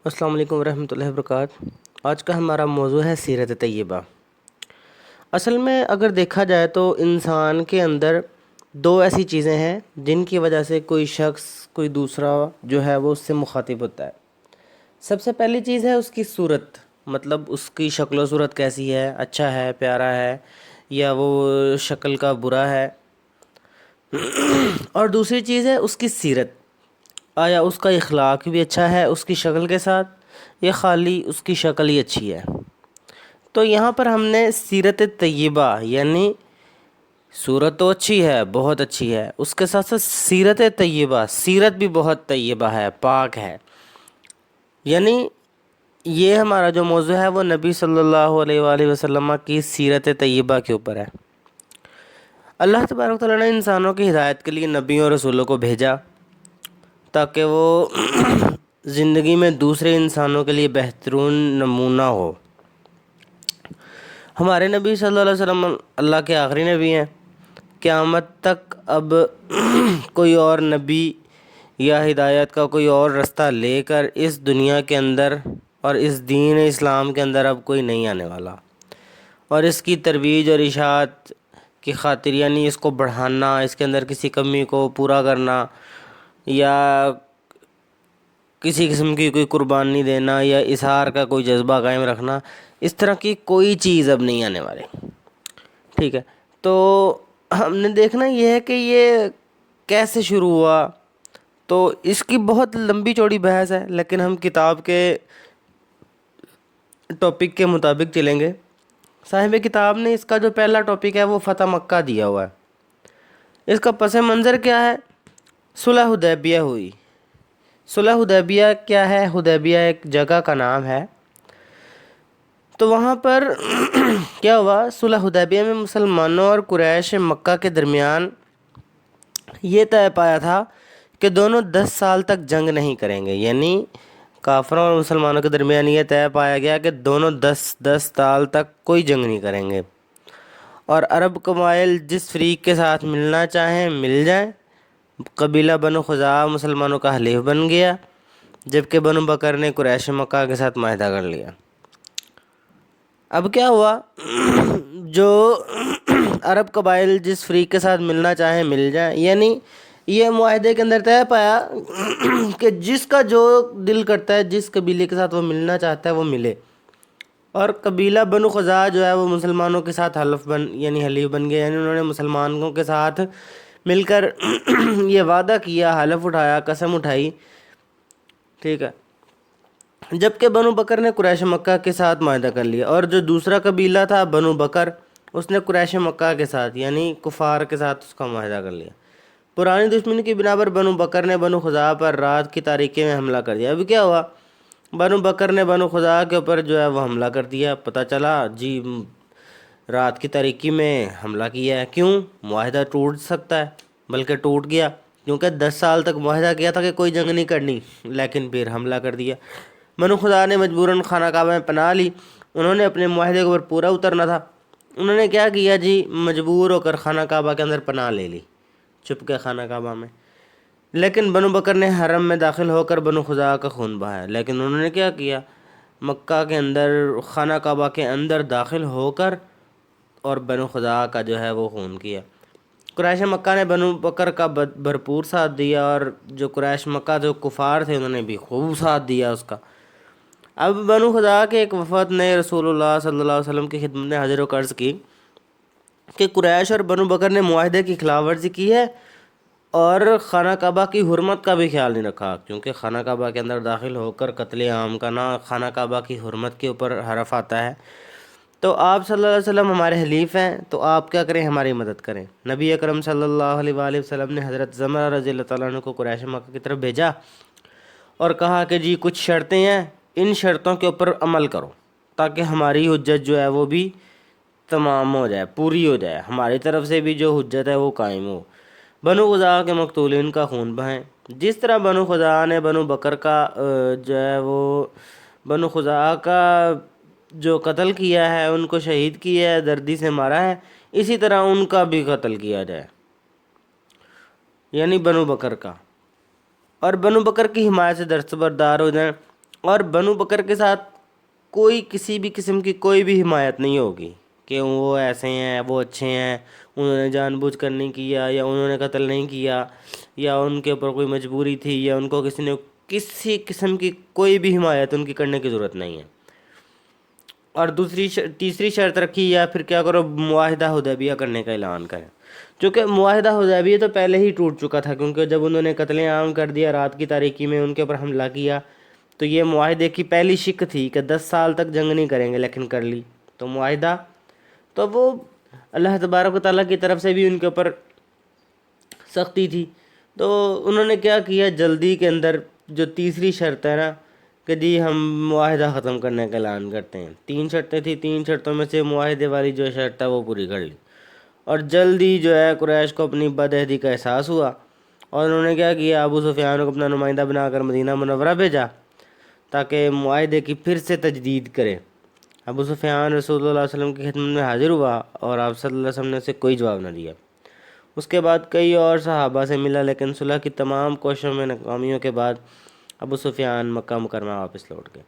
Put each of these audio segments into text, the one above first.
السلام علیکم ورحمۃ اللہ وبرکاتہ۔ آج کا ہمارا موضوع ہے سیرت طیبہ۔ اصل میں اگر دیکھا جائے تو انسان کے اندر دو ایسی چیزیں ہیں جن کی وجہ سے کوئی شخص کوئی دوسرا جو ہے وہ اس سے مخاطب ہوتا ہے۔ سب سے پہلی چیز ہے اس کی صورت، مطلب اس کی شکل و صورت کیسی ہے، اچھا ہے، پیارا ہے، یا وہ شکل کا برا ہے۔ اور دوسری چیز ہے اس کی سیرت، آیا اس کا اخلاق بھی اچھا ہے اس کی شکل کے ساتھ، یا خالی اس کی شکل ہی اچھی ہے۔ تو یہاں پر ہم نے سیرت طیبہ یعنی صورت تو اچھی ہے، بہت اچھی ہے، اس کے ساتھ ساتھ سیرت طیبہ، سیرت بھی بہت طیبہ ہے، پاک ہے، یعنی یہ ہمارا جو موضوع ہے وہ نبی صلی اللہ علیہ وآلہ وسلم کی سیرت طیبہ کے اوپر ہے۔ اللہ تبارک و تعالیٰ نے انسانوں کی ہدایت کے لیے نبیوں اور رسولوں کو بھیجا تاکہ وہ زندگی میں دوسرے انسانوں کے لیے بہترین نمونہ ہو۔ ہمارے نبی صلی اللہ علیہ وسلم اللہ کے آخری نبی ہیں۔ قیامت تک اب کوئی اور نبی یا ہدایت کا کوئی اور رستہ لے کر اس دنیا کے اندر اور اس دین اسلام کے اندر اب کوئی نہیں آنے والا، اور اس کی ترویج اور اشاعت کی خاطر یعنی اس کو بڑھانا، اس کے اندر کسی کمی کو پورا کرنا یا کسی قسم کی کوئی قربانی دینا یا اظہار کا کوئی جذبہ قائم رکھنا، اس طرح کی کوئی چیز اب نہیں آنے والی۔ ٹھیک ہے، تو ہم نے دیکھنا یہ ہے کہ یہ کیسے شروع ہوا، تو اس کی بہت لمبی چوڑی بحث ہے، لیکن ہم کتاب کے ٹاپک کے مطابق چلیں گے۔ صاحب کتاب نے اس کا جو پہلا ٹاپک ہے وہ فتح مکہ دیا ہوا ہے۔ اس کا پس منظر کیا ہے؟ صلح حدیبیہ ہوئی۔ صلح حدیبیہ کیا ہے؟ حدیبیہ ایک جگہ کا نام ہے۔ تو وہاں پر کیا ہوا؟ صلح حدیبیہ میں مسلمانوں اور قریش مکہ کے درمیان یہ طے پایا تھا کہ دونوں 10 سال تک جنگ نہیں کریں گے، یعنی کافروں اور مسلمانوں کے درمیان یہ طے پایا گیا کہ دونوں 10 سال تک کوئی جنگ نہیں کریں گے، اور عرب قبائل جس فریق کے ساتھ ملنا چاہیں مل جائیں۔ قبیلہ بنو خزاعہ مسلمانوں کا حلیف بن گیا، جبکہ بنو بکر نے قریش مکہ کے ساتھ معاہدہ کر لیا۔ اب کیا ہوا؟ جو عرب قبائل جس فریق کے ساتھ ملنا چاہیں مل جائیں، یعنی یہ معاہدے کے اندر طے پایا کہ جس کا جو دل کرتا ہے، جس قبیلے کے ساتھ وہ ملنا چاہتا ہے وہ ملے۔ اور قبیلہ بنو خزاعہ جو ہے وہ مسلمانوں کے ساتھ حلیف بن گئے، یعنی انہوں نے مسلمانوں کے ساتھ مل کر یہ وعدہ کیا، حلف اٹھایا، قسم اٹھائی۔ ٹھیک ہے، جبکہ بنو بکر نے قریش مکہ کے ساتھ معاہدہ کر لیا، اور جو دوسرا قبیلہ تھا بنو بکر، اس نے قریش مکہ کے ساتھ یعنی کفار کے ساتھ اس کا معاہدہ کر لیا۔ پرانی دشمنی کی بنا پر بنو بکر نے بنو خزاعہ پر رات کی تاریکی میں حملہ کر دیا۔ اب کیا ہوا؟ بنو بکر نے بنو خزاعہ کے اوپر جو ہے وہ حملہ کر دیا۔ پتہ چلا جی رات کی تاریکی میں حملہ کیا ہے، کیوں؟ معاہدہ ٹوٹ سکتا ہے، بلکہ ٹوٹ گیا، کیونکہ 10 سال تک معاہدہ کیا تھا کہ کوئی جنگ نہیں کرنی، لیکن پھر حملہ کر دیا۔ بنو خزاعہ نے مجبوراً خانہ کعبہ میں پناہ لی۔ انہوں نے اپنے معاہدے کے اوپر پورا اترنا تھا۔ انہوں نے کیا کیا جی؟ مجبور ہو کر خانہ کعبہ کے اندر پناہ لے لی، چھپ کے خانہ کعبہ میں۔ لیکن بنو بکر نے حرم میں داخل ہو کر بنو خزاعہ کا خون بہایا، لیکن انہوں نے کیا کیا؟ مکہ کے اندر خانہ کعبہ کے اندر داخل ہو کر اور بنو خزاعہ کا جو ہے وہ خون کیا۔ قریش مکہ نے بنو بکر کا بھرپور ساتھ دیا، اور جو قریش مکہ جو کفار تھے انہوں نے بھی خوب ساتھ دیا اس کا۔ اب بنو خزاعہ کے ایک وفد نے رسول اللہ صلی اللہ علیہ وسلم کی خدمت میں حاضر و عرض کی کہ قریش اور بنو بکر نے معاہدے کی خلاف ورزی کی ہے اور خانہ کعبہ کی حرمت کا بھی خیال نہیں رکھا، کیونکہ خانہ کعبہ کے اندر داخل ہو کر قتل عام کا نہ خانہ کعبہ کی حرمت کے اوپر حرف آتا ہے۔ تو آپ صلی اللہ علیہ وسلم ہمارے حلیف ہیں، تو آپ کیا کریں؟ ہماری مدد کریں۔ نبی اکرم صلی اللہ علیہ وآلہ وسلم نے حضرت زمرہ رضی اللہ تعالیٰ عنہ کو قریش مکہ کی طرف بھیجا اور کہا کہ جی کچھ شرطیں ہیں، ان شرطوں کے اوپر عمل کرو تاکہ ہماری حجت جو ہے وہ بھی تمام ہو جائے، پوری ہو جائے، ہماری طرف سے بھی جو حجت ہے وہ قائم ہو۔ بنو خزاعہ کے مقتولین کا خون بہائیں، جس طرح بنو خزاعہ نے بنو بکر کا جو ہے وہ بنو خزاعہ کا جو قتل کیا ہے، ان کو شہید کیا ہے، دردی سے مارا ہے، اسی طرح ان کا بھی قتل کیا جائے، یعنی بنو بکر کا، اور بنو بکر کی حمایت سے دستبردار ہو جائیں اور بنو بکر کے ساتھ کوئی کسی بھی قسم کی کوئی بھی حمایت نہیں ہوگی کہ وہ ایسے ہیں، وہ اچھے ہیں، انہوں نے جان بوجھ کر نہیں کیا، یا انہوں نے قتل نہیں کیا، یا ان کے اوپر کوئی مجبوری تھی، یا ان کو کسی نے کسی قسم کی کوئی بھی حمایت ان کی کرنے کی ضرورت نہیں ہے۔ اور تیسری شرط رکھی، یا پھر کیا کرو، معاہدہ حدیبیہ کرنے کا اعلان کریں، چونکہ معاہدہ حدیبیہ تو پہلے ہی ٹوٹ چکا تھا، کیونکہ جب انہوں نے قتل عام کر دیا، رات کی تاریکی میں ان کے اوپر حملہ کیا، تو یہ معاہدے کی پہلی شک تھی کہ 10 سال تک جنگ نہیں کریں گے، لیکن کر لی تو معاہدہ، تو وہ اللہ تبارک و تعالیٰ کی طرف سے بھی ان کے اوپر سختی تھی۔ تو انہوں نے کیا کیا، جلدی کے اندر جو تیسری شرط ہے نا کہ جی ہم معاہدہ ختم کرنے کا اعلان کرتے ہیں، 3 شرطیں تھیں، 3 شرطوں میں سے معاہدے والی جو شرط ہے وہ پوری کر لی، اور جلدی جو ہے قریش کو اپنی بدعہدی کا احساس ہوا، اور انہوں نے کیا کیا، ابو سفیان کو اپنا نمائندہ بنا کر مدینہ منورہ بھیجا تاکہ معاہدے کی پھر سے تجدید کرے۔ ابو سفیان رسول اللہ علیہ وسلم کی خدمت میں حاضر ہوا اور آپ صلی اللہ علیہ وسلم نے اسے کوئی جواب نہ دیا۔ اس کے بعد کئی اور صحابہ سے ملا، لیکن صلح کی تمام کوششوں میں ناکامیوں کے بعد ابو سفیان مکہ مکرمہ واپس لوٹ گئے۔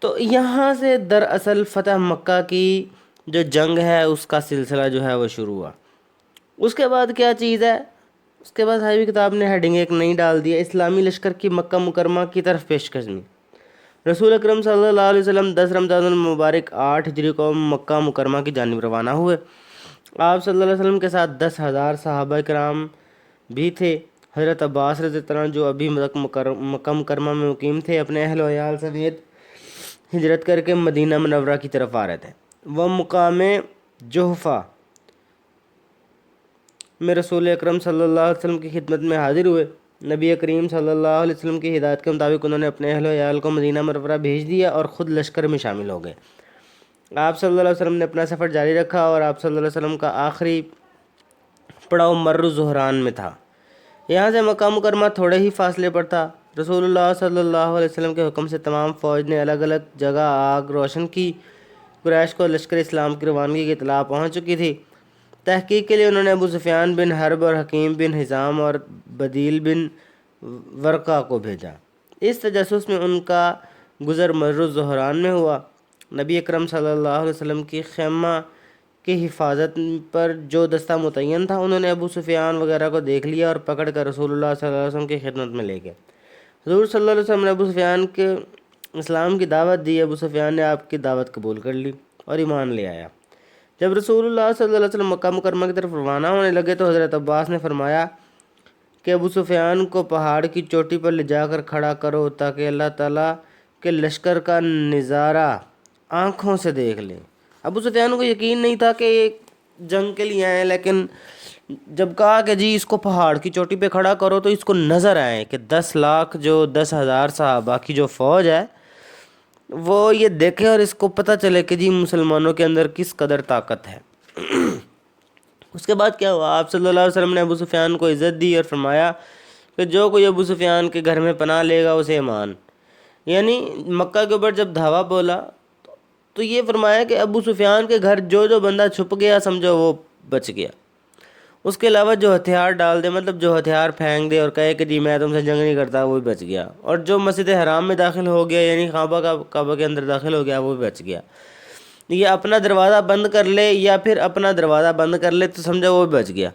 تو یہاں سے دراصل فتح مکہ کی جو جنگ ہے اس کا سلسلہ جو ہے وہ شروع ہوا۔ اس کے بعد کیا چیز ہے، اس کے بعد صاحب کتاب نے ہیڈنگ ایک نئی ڈال دیا، اسلامی لشکر کی مکہ مکرمہ کی طرف پیش قدمی۔ رسول اکرم صلی اللہ علیہ وسلم 10 رمضان المبارک 8 ہجری کو مکہ مکرمہ کی جانب روانہ ہوئے۔ آپ صلی اللہ علیہ وسلم کے ساتھ 10,000 صحابہ کرام بھی تھے۔ حضرت عباس رضی اللہ عنہ جو ابھی مکہ مکرمہ میں مقیم تھے، اپنے اہل و عیال سمیت ہجرت کر کے مدینہ منورہ کی طرف آ رہے تھے۔ وہ مقام جحفہ میں رسول اکرم صلی اللہ علیہ وسلم کی خدمت میں حاضر ہوئے۔ نبی کریم صلی اللہ علیہ وسلم کی ہدایت کے مطابق انہوں نے اپنے اہل و عیال کو مدینہ منورہ بھیج دیا اور خود لشکر میں شامل ہو گئے۔ آپ صلی اللہ علیہ وسلم نے اپنا سفر جاری رکھا، اور آپ صلی اللہ علیہ وسلم کا آخری پڑاؤ مر الزہران میں تھا۔ یہاں سے مکہ مکرمہ تھوڑے ہی فاصلے پر تھا۔ رسول اللہ صلی اللہ علیہ وسلم کے حکم سے تمام فوج نے الگ الگ جگہ آگ روشن کی۔ قریش کو لشکر اسلام کی روانگی کی اطلاع پہنچ چکی تھی۔ تحقیق کے لیے انہوں نے ابو سفیان بن حرب اور حکیم بن حزام اور بدیل بن ورقہ کو بھیجا۔ اس تجسس میں ان کا گزر مر الزہران میں ہوا۔ نبی اکرم صلی اللہ علیہ وسلم کی خیمہ کی حفاظت پر جو دستہ متعین تھا، انہوں نے ابو سفیان وغیرہ کو دیکھ لیا اور پکڑ کر رسول اللہ صلی اللہ علیہ وسلم کی خدمت میں لے گئے۔ حضور صلی اللہ علیہ وسلم نے ابو سفیان کے اسلام کی دعوت دی۔ ابو سفیان نے آپ کی دعوت قبول کر لی اور ایمان لے آیا۔ جب رسول اللہ صلی اللہ علیہ وسلم مکہ مکرمہ کی طرف روانہ ہونے لگے تو حضرت عباس نے فرمایا کہ ابو سفیان کو پہاڑ کی چوٹی پر لے جا کر کھڑا کرو تاکہ اللہ تعالیٰ کے لشکر کا نظارہ آنکھوں سے دیکھ لیں۔ ابو سفیان کو یقین نہیں تھا کہ یہ جنگ کے لیے آئے، لیکن جب کہا کہ جی اس کو پہاڑ کی چوٹی پہ کھڑا کرو تو اس کو نظر آئے کہ 10 لاکھ جو 10,000 صحابہ کی جو فوج ہے وہ یہ دیکھے اور اس کو پتہ چلے کہ جی مسلمانوں کے اندر کس قدر طاقت ہے۔ اس کے بعد کیا ہوا، آپ صلی اللہ علیہ وسلم نے ابو سفیان کو عزت دی اور فرمایا کہ جو کوئی ابو سفیان کے گھر میں پناہ لے گا اسے ایمان، یعنی مکہ کے اوپر جب دھاوا بولا تو یہ فرمایا کہ ابو سفیان کے گھر جو بندہ چھپ گیا سمجھو وہ بچ گیا۔ اس کے علاوہ جو ہتھیار ڈال دے، مطلب جو ہتھیار پھینک دے اور کہے کہ جی میں تم سے جنگ نہیں کرتا، وہ بھی بچ گیا، اور جو مسجد حرام میں داخل ہو گیا یعنی کعبہ کے اندر داخل ہو گیا وہ بھی بچ گیا۔ یہ اپنا دروازہ بند کر لے یا پھر اپنا دروازہ بند کر لے تو سمجھو وہ بھی بچ گیا۔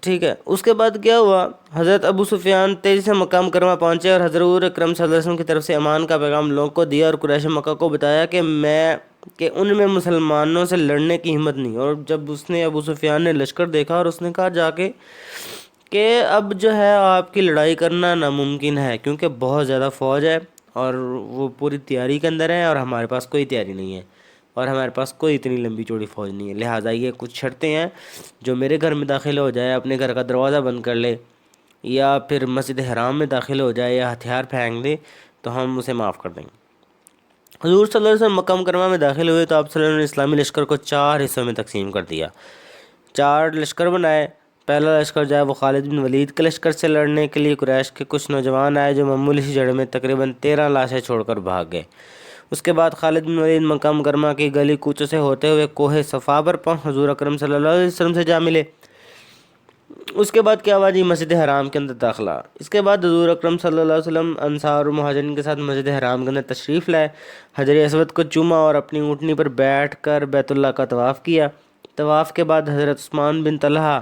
ٹھیک ہے، اس کے بعد کیا ہوا، حضرت ابو سفیان تیزی سے مکہ مکرمہ پہنچے اور حضور اکرم صلی اللہ علیہ وسلم کی طرف سے امان کا پیغام لوگوں کو دیا اور قریش مکہ کو بتایا کہ ان میں مسلمانوں سے لڑنے کی ہمت نہیں۔ اور جب اس نے ابو سفیان نے لشکر دیکھا اور اس نے کہا جا کے کہ اب جو ہے آپ کی لڑائی کرنا ناممکن ہے، کیونکہ بہت زیادہ فوج ہے اور وہ پوری تیاری کے اندر ہے اور ہمارے پاس کوئی تیاری نہیں ہے اور ہمارے پاس کوئی اتنی لمبی چوڑی فوج نہیں ہے، لہٰذا یہ کچھ شرطیں ہیں، جو میرے گھر میں داخل ہو جائے اپنے گھر کا دروازہ بند کر لے یا پھر مسجد حرام میں داخل ہو جائے یا ہتھیار پھینک دے تو ہم اسے معاف کر دیں گے۔ حضور صلی اللہ علیہ وسلم مکہ مکرمہ میں داخل ہوئے تو آپ صلی اللہ علیہ وسلم نے اسلامی لشکر کو 4 حصوں میں تقسیم کر دیا، 4 لشکر بنائے۔ پہلا لشکر جو ہے وہ خالد بن ولید کے لشکر سے لڑنے کے لیے قریش کے کچھ نوجوان آئے جو معمولی سی جھڑ میں تقریباً 13 لاشیں چھوڑ کر بھاگ گئے۔ اس کے بعد خالد بن ولید مکہ مکرمہ کی گلی کوچوں سے ہوتے ہوئے کوہ صفا پر پہنچ حضور اکرم صلی اللہ علیہ وسلم سے جا ملے۔ اس کے بعد کیا ہوا جی؟ مسجد حرام کے اندر داخلہ۔ اس کے بعد حضور اکرم صلی اللہ علیہ وسلم انصار اور مہاجرین کے ساتھ مسجد حرام کے اندر تشریف لائے، حجر اسود کو چوما اور اپنی اونٹنی پر بیٹھ کر بیت اللہ کا طواف کیا۔ طواف کے بعد حضرت عثمان بن طلحہ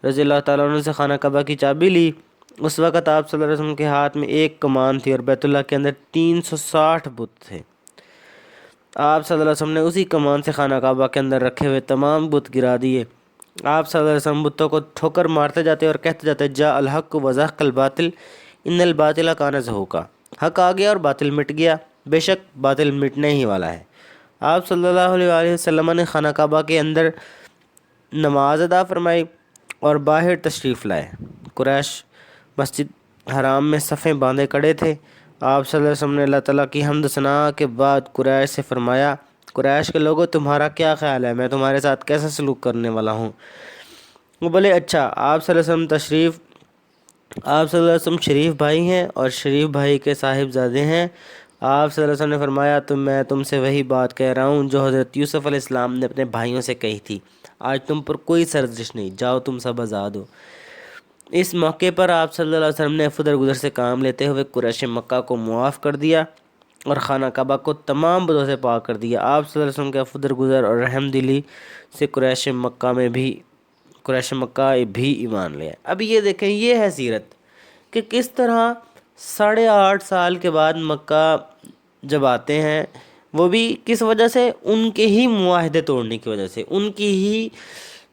رضی اللہ تعالیٰ عنہ سے خانہ کعبہ کی چابی لی۔ اس وقت آپ صلی اللہ علیہ وسلم کے ہاتھ میں ایک کمان تھی اور بیت اللہ کے اندر 360 بت تھے۔ آپ صلی اللہ علیہ وسلم نے اسی کمان سے خانہ کعبہ کے اندر رکھے ہوئے تمام بت گرا دیے۔ آپ صلی اللہ علیہ وسلم بتوں کو ٹھوکر مارتے جاتے اور کہتے جاتے جاء الحق وزهق الباطل ان الباطل کان زہوقا، حق آ گیا اور باطل مٹ گیا، بے شک باطل مٹنے ہی والا ہے۔ آپ صلی اللہ علیہ وآلہ وسلم نے خانہ کعبہ کے اندر نماز ادا فرمائی اور باہر تشریف لائے۔ قریش مسجد حرام میں صفیں باندھے کھڑے تھے۔ آپ صلی اللہ علیہ وسلم نے اللہ تعالیٰ کی حمد و ثنا کے بعد قریش سے فرمایا، قریش کے لوگوں تمہارا کیا خیال ہے؟ میں تمہارے ساتھ کیسا سلوک کرنے والا ہوں؟ وہ بولے اچھا۔ آپ صلی اللہ علیہ وسلم شریف بھائی ہیں اور شریف بھائی کے صاحب زادے ہیں۔ آپ صلی اللہ علیہ وسلم نے فرمایا تو میں تم سے وہی بات کہہ رہا ہوں جو حضرت یوسف علیہ السلام نے اپنے بھائیوں سے کہی تھی، آج تم پر کوئی سرزش نہیں، جاؤ تم سب آزاد ہو۔ اس موقع پر آپ صلی اللہ علیہ وسلم نے عفو درگزر سے کام لیتے ہوئے قریش مکہ کو معاف کر دیا اور خانہ کعبہ کو تمام بدوں سے پاک کر دیا۔ آپ صلی اللہ علیہ وسلم کے عفو درگزر اور رحم دلی سے قریش مکہ بھی ایمان لیا۔ اب یہ دیکھیں، یہ ہے سیرت کہ کس طرح 8.5 سال کے بعد مکہ جب آتے ہیں، وہ بھی کس وجہ سے؟ ان کے ہی معاہدے توڑنے کی وجہ سے، ان کی ہی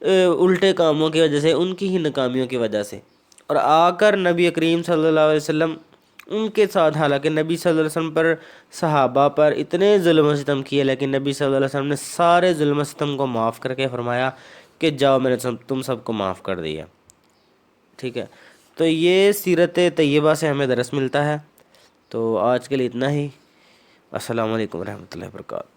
الٹے کاموں کی وجہ سے، ان کی ہی ناکامیوں کی وجہ سے، اور آ کر نبی کریم صلی اللہ علیہ وسلم ان کے ساتھ، حالانکہ نبی صلی اللہ علیہ وسلم پر، صحابہ پر اتنے ظلم و ستم کیے، لیکن نبی صلی اللہ علیہ وسلم نے سارے ظلم و ستم کو معاف کر کے فرمایا کہ جاؤ میں نے تم سب کو معاف کر دیا۔ ٹھیک ہے، تو یہ سیرت طیبہ سے ہمیں درس ملتا ہے۔ تو آج کے لیے اتنا ہی۔ السلام علیکم ورحمۃ اللہ وبرکاتہ۔